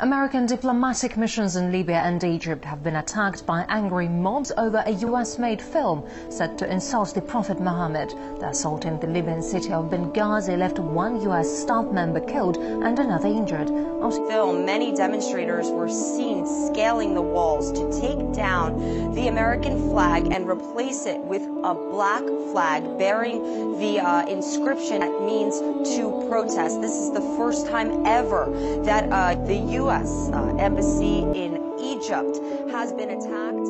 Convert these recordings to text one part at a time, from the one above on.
American diplomatic missions in Libya and Egypt have been attacked by angry mobs over a US-made film set to insult the Prophet Muhammad. The assault in the Libyan city of Benghazi left one US staff member killed and another injured. Film, many demonstrators were seen scaling the walls to take down the American flag and replace it with a black flag bearing the inscription that means to protest. This is the first time ever that the U.S. Embassy in Egypt has been attacked.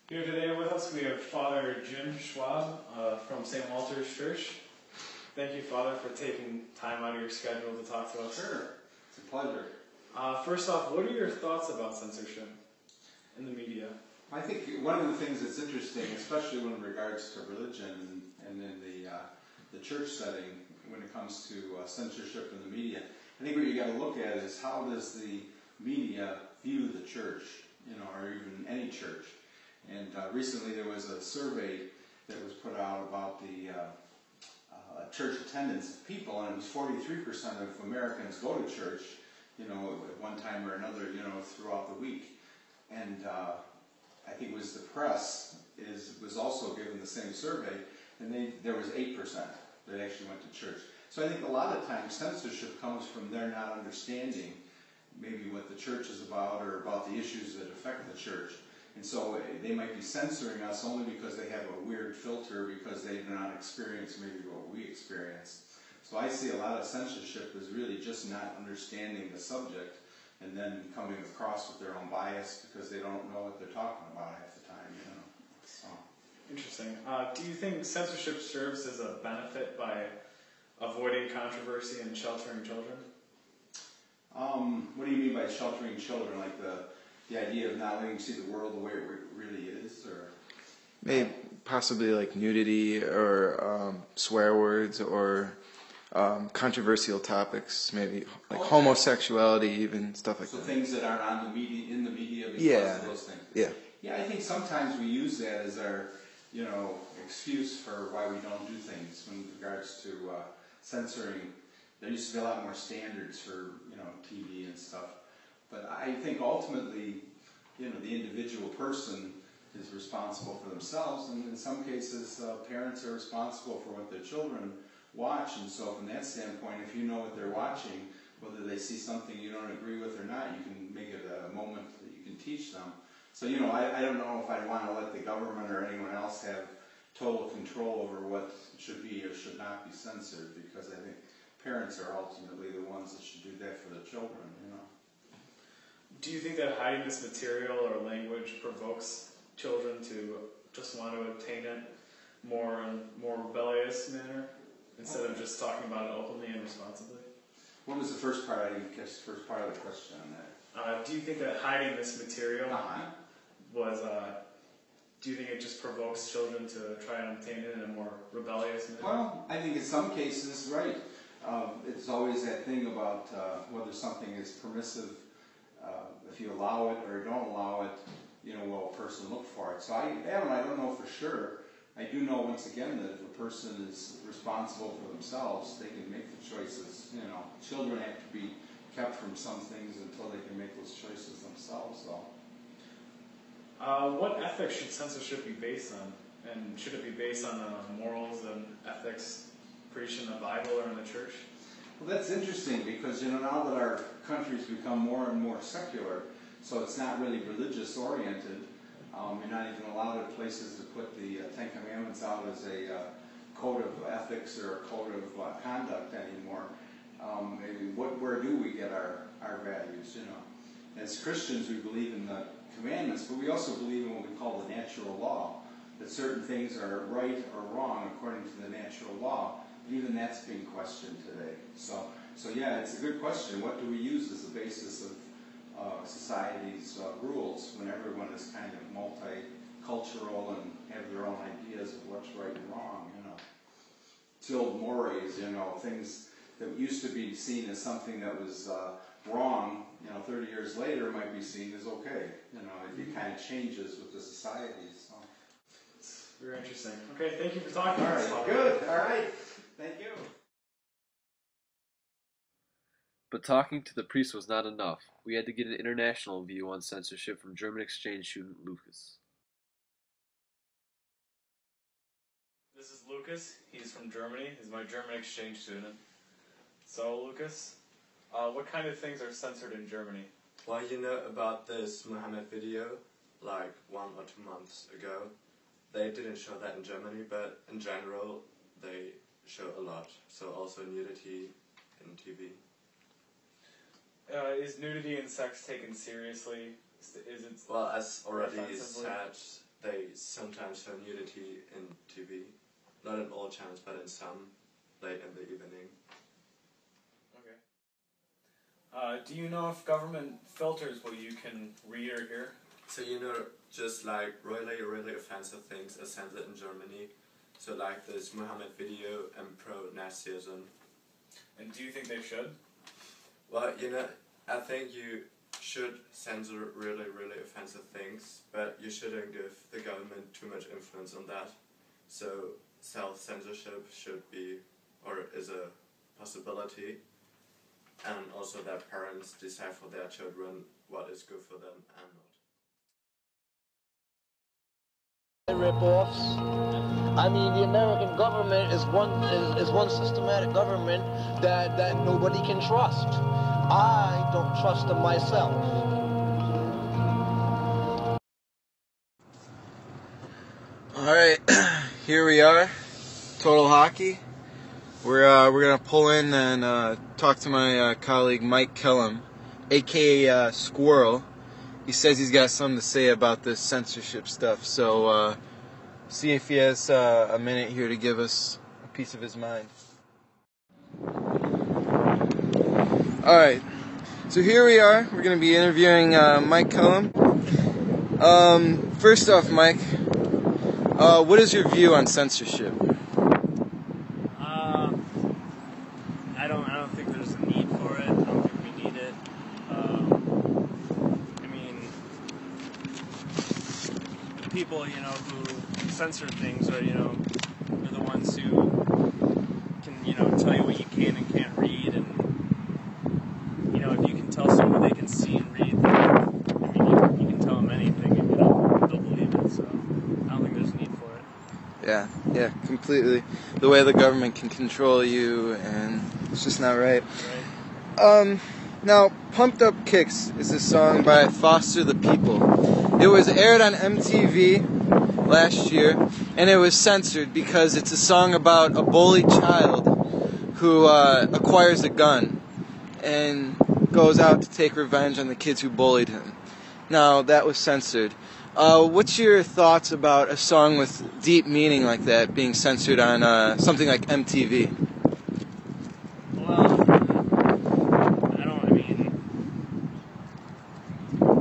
Here today with us, we have Father Jim Schwab from St. Walter's Church. Thank you, Father, for taking time out of your schedule to talk to us. Sure, it's a pleasure. First off, what are your thoughts about censorship in the media? I think one of the things that's interesting, especially when in regards to religion and in the church setting, when it comes to censorship in the media, I think what you got to look at is how does the media view the church, or even any church. And recently there was a survey that was put out about the church attendance of people, and it was 43% of Americans go to church, at one time or another, throughout the week. And I think it was the press was also given the same survey, and there was 8% that actually went to church. So I think a lot of times censorship comes from their not understanding maybe what the church is about or about the issues that affect the church. And so they might be censoring us only because they have a weird filter because they do not experience maybe what we experience. So I see a lot of censorship as really just not understanding the subject and then coming across with their own bias because they don't know what they're talking about half the time, So. Interesting. Do you think censorship serves as a benefit by avoiding controversy and sheltering children? What do you mean by sheltering children? Like the idea of not letting them see the world the way it really is, or maybe possibly like nudity or swear words or controversial topics, maybe like homosexuality, even stuff like that. So things that aren't in the media because of those things. Yeah, I think sometimes we use that as our excuse for why we don't do things in regards to censoring. There used to be a lot more standards for TV and stuff. But I think ultimately, the individual person is responsible for themselves, and in some cases, parents are responsible for what their children watch. And so, from that standpoint, if you know what they're watching, whether they see something you don't agree with or not, you can make it a moment that you can teach them. So, I don't know if I want to let the government or anyone else have total control over what should be or should not be censored, because I think parents are ultimately the ones that should do that for their children. Do you think that hiding this material or language provokes children to just want to obtain it more rebellious manner instead of just talking about it openly and responsibly? What was the first part? I didn't catch the first part of the question on that. Do you think that hiding this material do you think it just provokes children to try and obtain it in a more rebellious manner? Well, I think in some cases, right. It's always that thing about whether something is permissive. If you allow it or don't allow it, will a person look for it? So I don't know for sure. I do know, once again, that if a person is responsible for themselves, they can make the choices. Children have to be kept from some things until they can make those choices themselves, though. What ethics should censorship be based on? And should it be based on morals and ethics preached in the Bible or in the church? Well, that's interesting because, now that our country's become more and more secular, so it's not really religious oriented. You're not even allowed at places to put the Ten Commandments out as a code of ethics or a code of conduct anymore. Where do we get our values, As Christians, we believe in the commandments, but we also believe in what we call the natural law, that certain things are right or wrong according to the natural law. Even that's being questioned today. So yeah, it's a good question. What do we use as the basis of society's rules when everyone is kind of multicultural and have their own ideas of what's right and wrong? Tilde mores, things that used to be seen as something that was wrong, 30 years later might be seen as okay. It kind of changes with the society. So. It's very interesting. Okay, thank you for talking. All right, good. All right, thank you. But talking to the priest was not enough. We had to get an international view on censorship from German exchange student Lucas. This is Lucas. He's from Germany. He's my German exchange student. So, Lucas, what kind of things are censored in Germany? Well, you know about this Muhammad video, like 1 or 2 months ago. They didn't show that in Germany, but in general, they show a lot. So also nudity in TV. Is nudity and sex taken seriously? Is it? Well, as already offensively? said, they sometimes show nudity in TV. Not in all channels, but in some, late in the evening. Okay. Do you know if government filters what you can read or hear? So just like really, really offensive things are censored in Germany. So like this Muhammad video and pro-Nazism. And do you think they should? Well, I think you should censor really, really offensive things, but you shouldn't give the government too much influence on that. So self-censorship should be, or is a possibility, and also that parents decide for their children what is good for them and not. Rip-offs. I mean, the American government is one systematic government that nobody can trust. I don't trust them myself. All right, here we are, Total Hockey. We're gonna pull in and talk to my colleague Mike Kellum, aka Squirrel. He says he's got something to say about this censorship stuff. So see if he has a minute here to give us a piece of his mind. All right, so here we are. We're gonna be interviewing Mike Kellum. First off, Mike. What is your view on censorship? I don't think there's a need for it. I don't think we need it. I mean, the people, who censor things are, are the ones who can, tell you what you can and can't read. And, if you can tell someone they can see and read, then, you can tell them anything and, they'll believe it. So I don't think there's a need for it. Yeah, completely. The way the government can control you, and it's just not right. Now, Pumped Up Kicks is a song by Foster the People. It was aired on MTV last year, and it was censored because it's a song about a bullied child who acquires a gun and goes out to take revenge on the kids who bullied him. Now, that was censored. What's your thoughts about a song with deep meaning like that being censored on something like MTV? Well,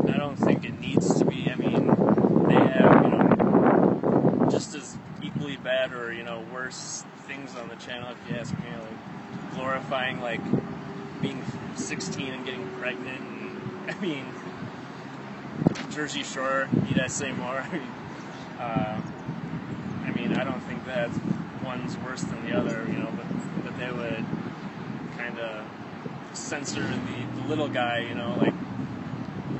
I don't think it needs to be. I mean, they have, just as equally bad or, worse things on the channel, if you ask me, like glorifying, like, being 16 and getting pregnant, and, Jersey Shore, need I say more? I don't think that one's worse than the other, but they would kind of censor the little guy, like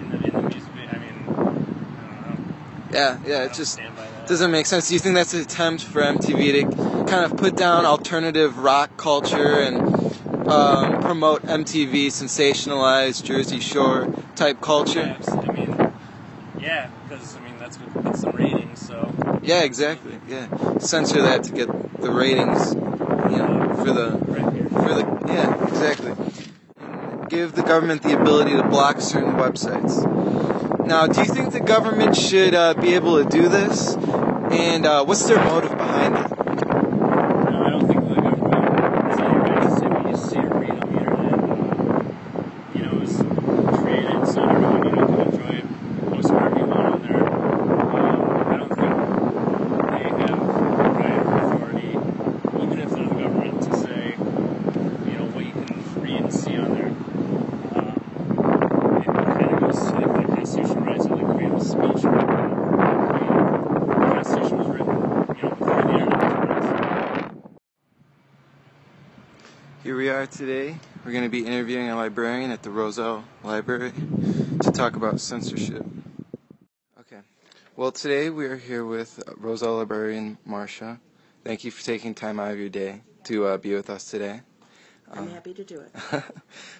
in the music video. I don't know. Yeah, it just doesn't make sense. Do you think that's an attempt for MTV to kind of put down alternative rock culture and promote MTV sensationalized Jersey Shore type culture? Yeah, because that's what gets some ratings. So yeah, exactly. Yeah, censor that to get the ratings. Yeah, exactly. Give the government the ability to block certain websites. Now, do you think the government should be able to do this? And what's their motive behind it? No, I don't think the government is anybody to say what you see or read on the internet. It was created so everyone, can enjoy it, post whatever you want on there. I don't think they have the right or authority, even if they're the government, to say, what you can today we're going to be interviewing a librarian at the Roselle Library to talk about censorship. Okay, well today we are here with Roselle librarian Marcia. Thank you for taking time out of your day to be with us today. I'm happy to do it.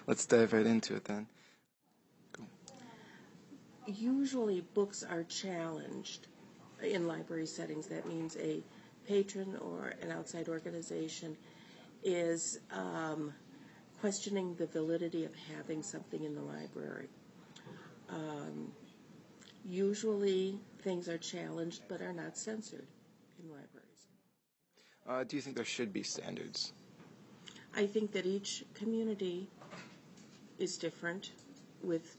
Let's dive right into it then. Cool. Usually books are challenged in library settings. That means a patron or an outside organization is questioning the validity of having something in the library. Usually things are challenged but are not censored in libraries. Do you think there should be standards? I think that each community is different with,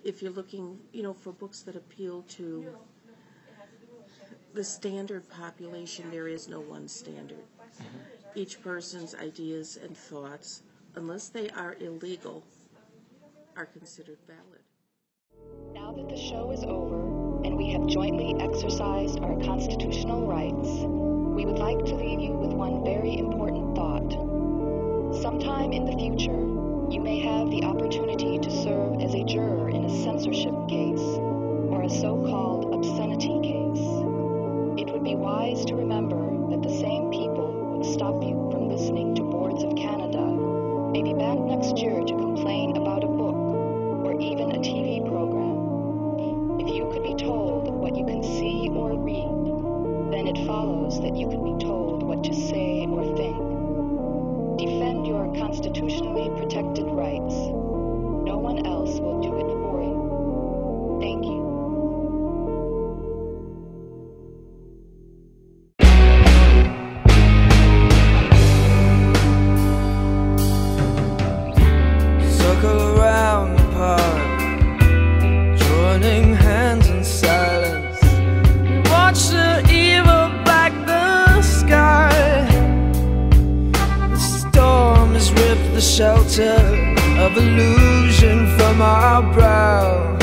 if you're looking, for books that appeal to the standard population, there is no one standard. Each person's ideas and thoughts, unless they are illegal, are considered valid. Now that the show is over and we have jointly exercised our constitutional rights, we would like to leave you with one very important thought. Sometime in the future, you may have the opportunity to serve as a juror in a censorship case or a so-called obscenity case. It would be wise to remember that the same people who stop you from listening to Boards of Canada may be back next year to complain about a book or even a TV program. If you could be told what you can see or read, then it follows that you can be told what to say or think. Defend your constitutionally protected rights. No one else will do it for you. Thank you. Circle around the park, joining hands in silence. Watch the evil black the sky. The storm has ripped the shelter of illusion from our brow.